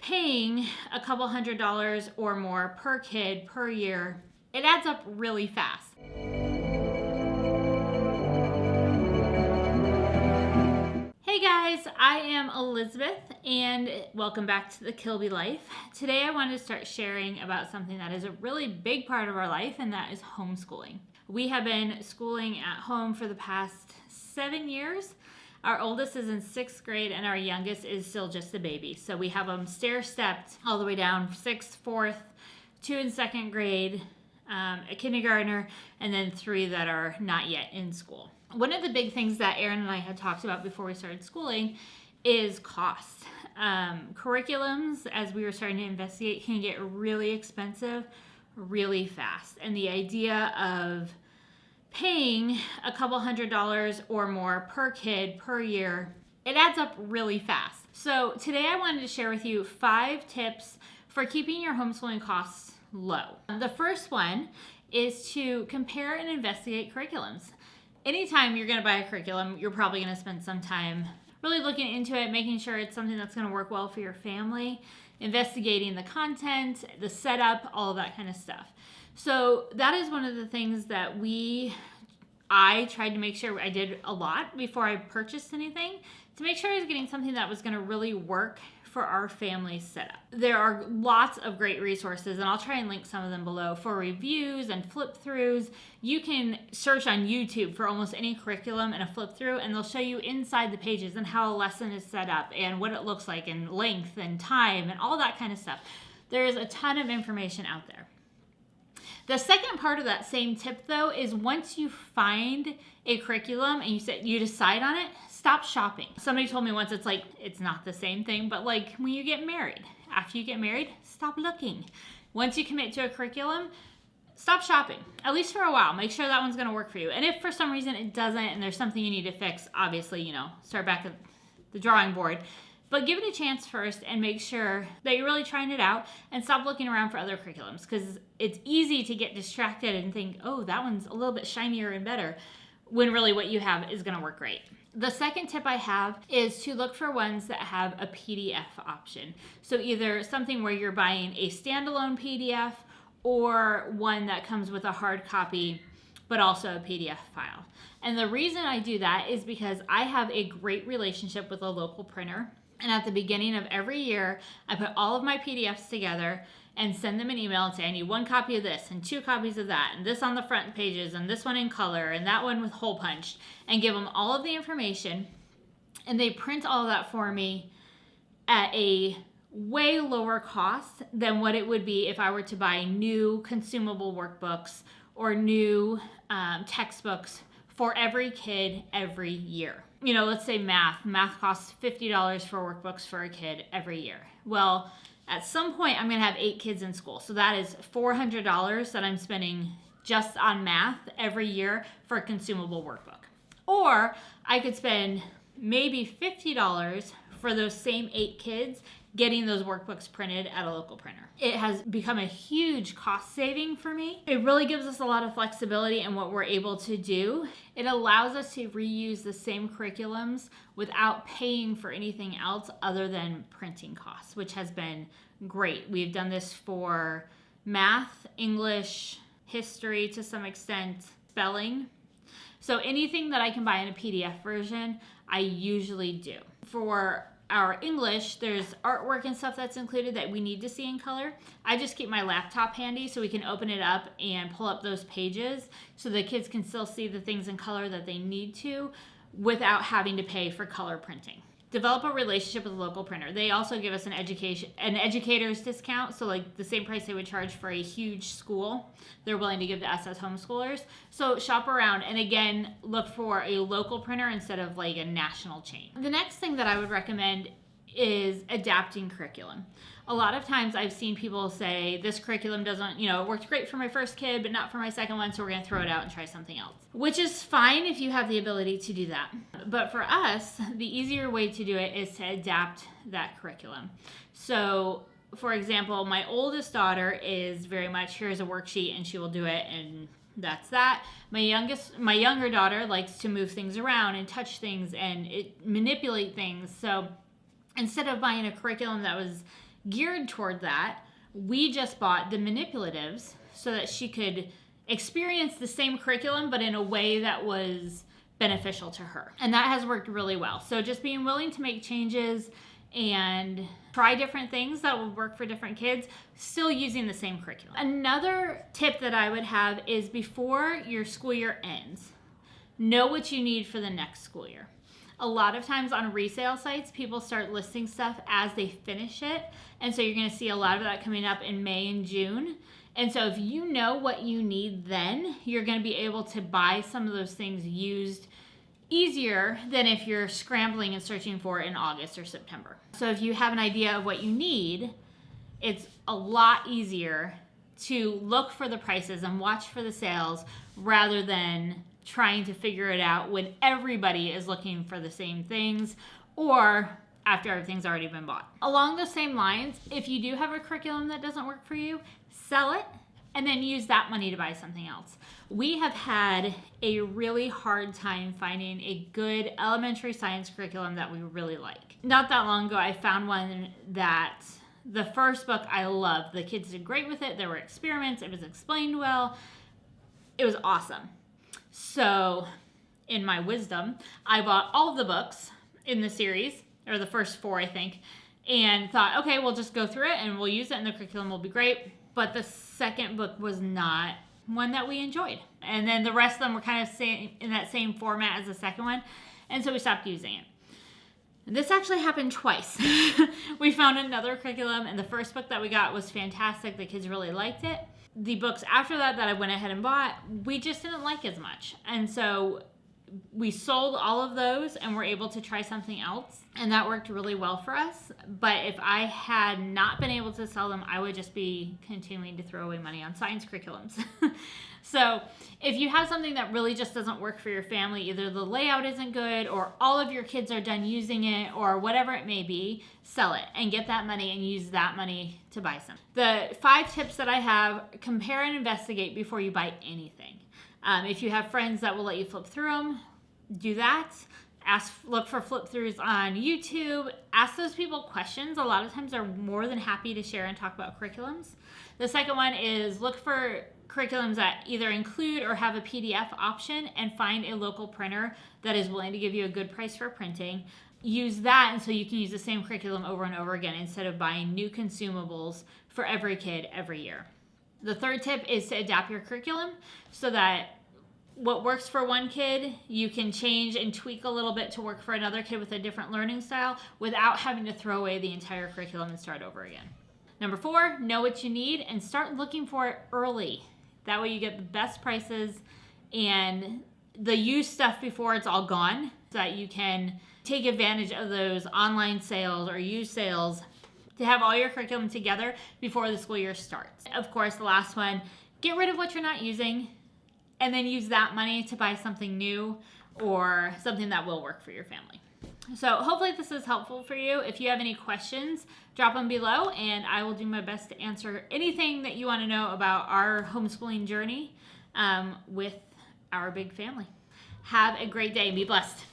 paying a couple $100s or more per kid per year, it adds up really fast. Hey guys, I am Elizabeth and welcome back to the Kilby Life. Today I wanted to start sharing about something that is a really big part of our life, and that is homeschooling. We have been schooling at home for the past 7 years. Our oldest is in 6th grade and our youngest is still just a baby. So we have them stair-stepped all the way down 6th, 4th, 2 in 2nd grade, a kindergartner, and then 3 that are not yet in school. One of the big things that Aaron and I had talked about before we started schooling is cost. Curriculums, as we were starting to investigate, can get really expensive really fast. And the idea of paying a couple $100s or more per kid per year, it adds up really fast. So today I wanted to share with you 5 tips for keeping your homeschooling costs low. The first one is to compare and investigate curriculums. Anytime you're going to buy a curriculum, you're probably going to spend some time really looking into it, making sure it's something that's going to work well for your family, investigating the content, the setup, all of that kind of stuff. So that is one of the things that I tried to make sure I did a lot before I purchased anything, to make sure I was getting something that was going to really work for our family setup. There are lots of great resources, and I'll try and link some of them below, for reviews and flip throughs. You can search on YouTube for almost any curriculum and a flip through, and they'll show you inside the pages and how a lesson is set up and what it looks like and length and time and all that kind of stuff. There is a ton of information out there. The second part of that same tip, though, is once you find a curriculum and you decide on it, stop shopping. Somebody told me once, it's not the same thing, but like when you get married, after you get married, stop looking. Once you commit to a curriculum, stop shopping, at least for a while. Make sure that one's going to work for you. And if for some reason it doesn't and there's something you need to fix, obviously, start back at the drawing board. But give it a chance first and make sure that you're really trying it out, and stop looking around for other curriculums, because it's easy to get distracted and think, oh, that one's a little bit shinier and better, when really what you have is going to work great. The second tip I have is to look for ones that have a PDF option. So either something where you're buying a standalone PDF, or one that comes with a hard copy but also a PDF file. And the reason I do that is because I have a great relationship with a local printer. And at the beginning of every year, I put all of my PDFs together and send them an email and say, I need 1 copy of this and 2 copies of that, and this on the front pages, and this one in color, and that one with hole punched, and give them all of the information. And they print all of that for me at a way lower cost than what it would be if I were to buy new consumable workbooks or new textbooks for every kid every year. Let's say math costs $50 for workbooks for a kid every year. Well, at some point I'm going to have 8 kids in school. So that is $400 that I'm spending just on math every year for a consumable workbook. Or I could spend maybe $50 for those same 8 kids getting those workbooks printed at a local printer. It has become a huge cost saving for me. It really gives us a lot of flexibility in what we're able to do. It allows us to reuse the same curriculums without paying for anything else other than printing costs, which has been great. We've done this for math, English, history to some extent, spelling. So anything that I can buy in a PDF version, I usually do. For our English, there's artwork and stuff that's included that we need to see in color. I just keep my laptop handy so we can open it up and pull up those pages so the kids can still see the things in color that they need to without having to pay for color printing. Develop a relationship with a local printer. They also give us an educator's discount, so like the same price they would charge for a huge school, they're willing to give to us as homeschoolers. So shop around, and again, look for a local printer instead of like a national chain. The next thing that I would recommend is adapting curriculum. A lot of times I've seen people say, this curriculum doesn't, it worked great for my first kid, but not for my second one, so we're going to throw it out and try something else. Which is fine if you have the ability to do that. But for us, the easier way to do it is to adapt that curriculum. So, for example, my oldest daughter is very much, here's a worksheet and she will do it, and that's that. My younger daughter likes to move things around and touch things and manipulate things. So instead of buying a curriculum that was geared toward that, we just bought the manipulatives so that she could experience the same curriculum, but in a way that was beneficial to her. And that has worked really well. So just being willing to make changes and try different things that will work for different kids, still using the same curriculum. Another tip that I would have is before your school year ends, know what you need for the next school year. A lot of times on resale sites, people start listing stuff as they finish it. And so you're going to see a lot of that coming up in May and June. And so if you know what you need then, you're going to be able to buy some of those things used easier than if you're scrambling and searching for it in August or September. So if you have an idea of what you need, it's a lot easier to look for the prices and watch for the sales rather than trying to figure it out when everybody is looking for the same things or after everything's already been bought. Along those same lines, if you do have a curriculum that doesn't work for you, sell it and then use that money to buy something else. We have had a really hard time finding a good elementary science curriculum that we really like. Not that long ago, I found one that the first book I loved. The kids did great with it. There were experiments. It was explained well. It was awesome. So in my wisdom, I bought all of the books in the series, or the first 4, I think, and thought, okay, we'll just go through it and we'll use it and the curriculum will be great. But the second book was not one that we enjoyed. And then the rest of them were kind of in that same format as the second one. And so we stopped using it. This actually happened twice. We found another curriculum and the first book that we got was fantastic. The kids really liked it. The books after that I went ahead and bought, we just didn't like as much. And so we sold all of those and were able to try something else. And that worked really well for us. But if I had not been able to sell them, I would just be continuing to throw away money on science curriculums. So if you have something that really just doesn't work for your family, either the layout isn't good or all of your kids are done using it or whatever it may be, sell it and get that money and use that money to buy some. The 5 tips that I have: compare and investigate before you buy anything. If you have friends that will let you flip through them, do that. Look for flip throughs on YouTube. Ask those people questions. A lot of times they're more than happy to share and talk about curriculums. The second one is look for curriculums that either include or have a PDF option and find a local printer that is willing to give you a good price for printing. Use that and so you can use the same curriculum over and over again instead of buying new consumables for every kid every year. The third tip is to adapt your curriculum so that what works for one kid, you can change and tweak a little bit to work for another kid with a different learning style without having to throw away the entire curriculum and start over again. Number 4, know what you need and start looking for it early. That way you get the best prices and the used stuff before it's all gone so that you can take advantage of those online sales or used sales to have all your curriculum together before the school year starts. Of course, the last one, get rid of what you're not using and then use that money to buy something new or something that will work for your family. So hopefully this is helpful for you. If you have any questions, drop them below and I will do my best to answer anything that you want to know about our homeschooling journey with our big family. Have a great day. Be blessed.